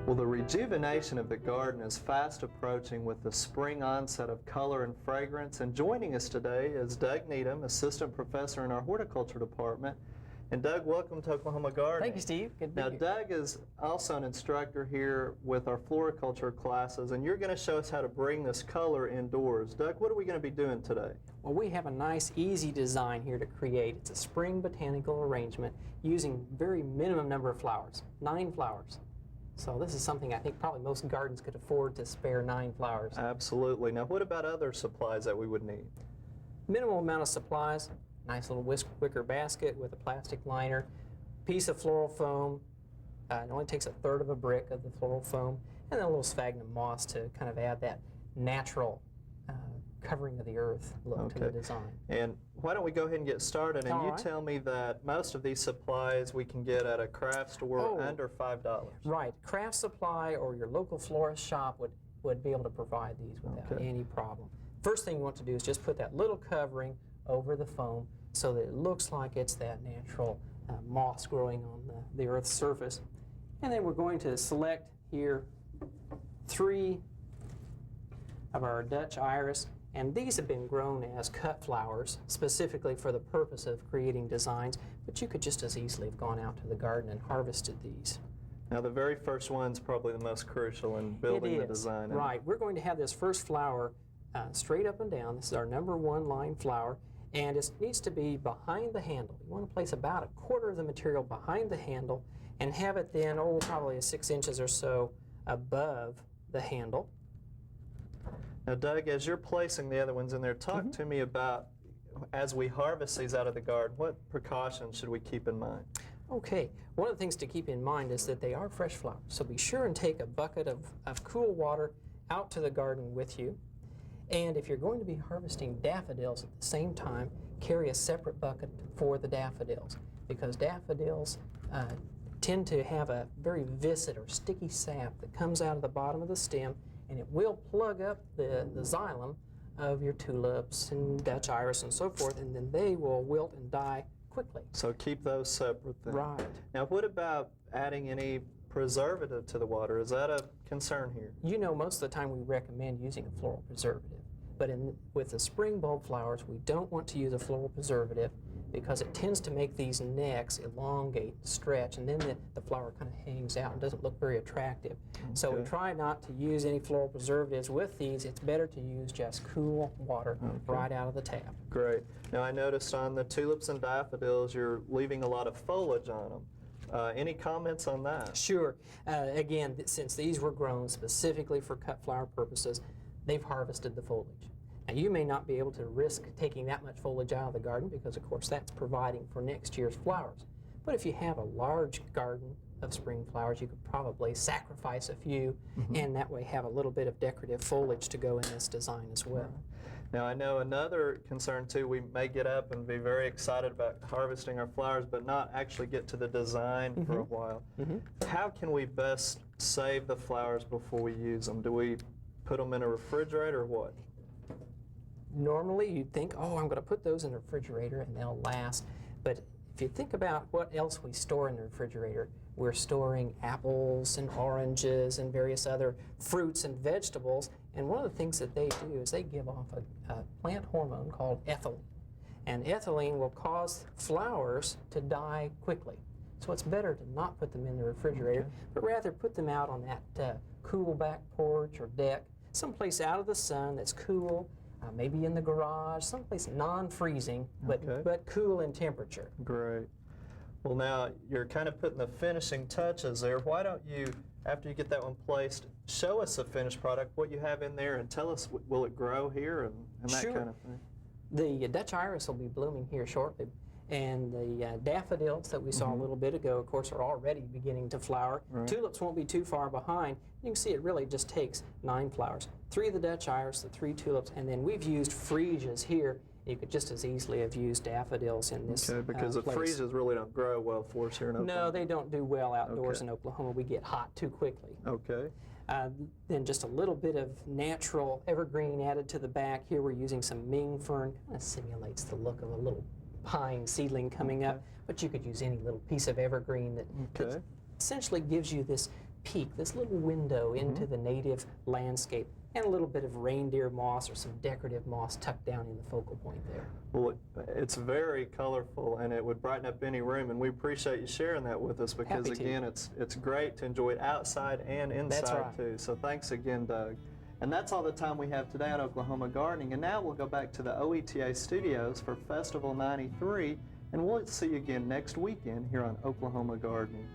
Well, the rejuvenation of the garden is fast approaching with the spring onset of color and fragrance. And joining us today is Doug Needham, assistant professor in our horticulture department. And Doug, welcome to Oklahoma Gardening. Thank you, Steve. Good to be here. Now, Doug is also an instructor here with our floriculture classes, and you're going to show us how to bring this color indoors. Doug, what are we going to be doing today? Well, we have a nice, easy design here to create. It's a spring botanical arrangement using very minimum number of flowers, 9 flowers. So this is something I think probably most gardens could afford to spare 9 flowers. Absolutely. Now, what about other supplies that we would need? Minimal amount of supplies, nice little wicker basket with a plastic liner, piece of floral foam. It only takes 1/3 of a brick of the floral foam, and then a little sphagnum moss to kind of add that natural covering of the earth look to the design. And why don't we go ahead and get started, and you tell me that most of these supplies we can get at a craft store under $5. Right. Craft supply or your local florist shop would be able to provide these without any problem. First thing you want to do is just put that little covering over the foam so that it looks like it's that natural moss growing on the earth's surface. And then we're going to select here 3 of our Dutch iris. And these have been grown as cut flowers specifically for the purpose of creating designs, but you could just as easily have gone out to the garden and harvested these. Now, the very first one's probably the most crucial in building the design. Right. We're going to have this first flower straight up and down. This is our #1 line flower, and it needs to be behind the handle. You want to place about 1/4 of the material behind the handle and have it then, probably 6 inches or so above the handle. Now, Doug, as you're placing the other ones in there, talk to me about, as we harvest these out of the garden, what precautions should we keep in mind? Okay, one of the things to keep in mind is that they are fresh flowers, so be sure and take a bucket of cool water out to the garden with you. And if you're going to be harvesting daffodils at the same time, carry a separate bucket for the daffodils, because daffodils tend to have a very viscid or sticky sap that comes out of the bottom of the stem, and it will plug up the xylem of your tulips and Dutch iris and so forth, and then they will wilt and die quickly. So keep those separate then. Right. Now, what about adding any preservative to the water? Is that a concern here? You know, most of the time we recommend using a floral preservative, but with the spring bulb flowers, we don't want to use a floral preservative because it tends to make these necks elongate, stretch, and then the flower kind of hangs out and doesn't look very attractive. So we try not to use any floral preservatives with these. It's better to use just cool water right out of the tap. Great. Now, I noticed on the tulips and daffodils you're leaving a lot of foliage on them. Any comments on that? Sure. Again, since these were grown specifically for cut flower purposes, they've harvested the foliage. Now, you may not be able to risk taking that much foliage out of the garden because, of course, that's providing for next year's flowers. But if you have a large garden of spring flowers, you could probably sacrifice a few and that way have a little bit of decorative foliage to go in this design as well. Now, I know another concern, too, we may get up and be very excited about harvesting our flowers but not actually get to the design for a while. How can we best save the flowers before we use them? Do we put them in a refrigerator or what? Normally, you'd think, I'm going to put those in the refrigerator and they'll last. But if you think about what else we store in the refrigerator, we're storing apples and oranges and various other fruits and vegetables. And one of the things that they do is they give off a plant hormone called ethylene. And ethylene will cause flowers to die quickly. So it's better to not put them in the refrigerator, but rather put them out on that cool back porch or deck, someplace out of the sun that's cool. Maybe in the garage, someplace non-freezing, but cool in temperature. Great. Well, now, you're kind of putting the finishing touches there. Why don't you, after you get that one placed, show us the finished product, what you have in there, and tell us, will it grow here and that kind of thing? The Dutch iris will be blooming here shortly. And the daffodils that we saw a little bit ago, of course, are already beginning to flower. Tulips won't be too far behind. You can see it really just takes 9 flowers. 3 of the Dutch iris, the 3 tulips, and then we've used freesias here. You could just as easily have used daffodils in this because the freesias really don't grow well for us here in Oklahoma. No, they don't do well outdoors in Oklahoma. We get hot too quickly. Then just a little bit of natural evergreen added to the back. Here we're using some Ming fern. Kind of simulates the look of a little pine seedling coming up, but you could use any little piece of evergreen that essentially gives you this peek, this little window into the native landscape, and a little bit of reindeer moss or some decorative moss tucked down in the focal point there. Well, it's very colorful, and it would brighten up any room, and we appreciate you sharing that with us because, Happy to. again, it's great to enjoy it outside and inside, right. too. So thanks again, Doug. And that's all the time we have today on Oklahoma Gardening, and now we'll go back to the OETA studios for Festival 93, and we'll see you again next weekend here on Oklahoma Gardening.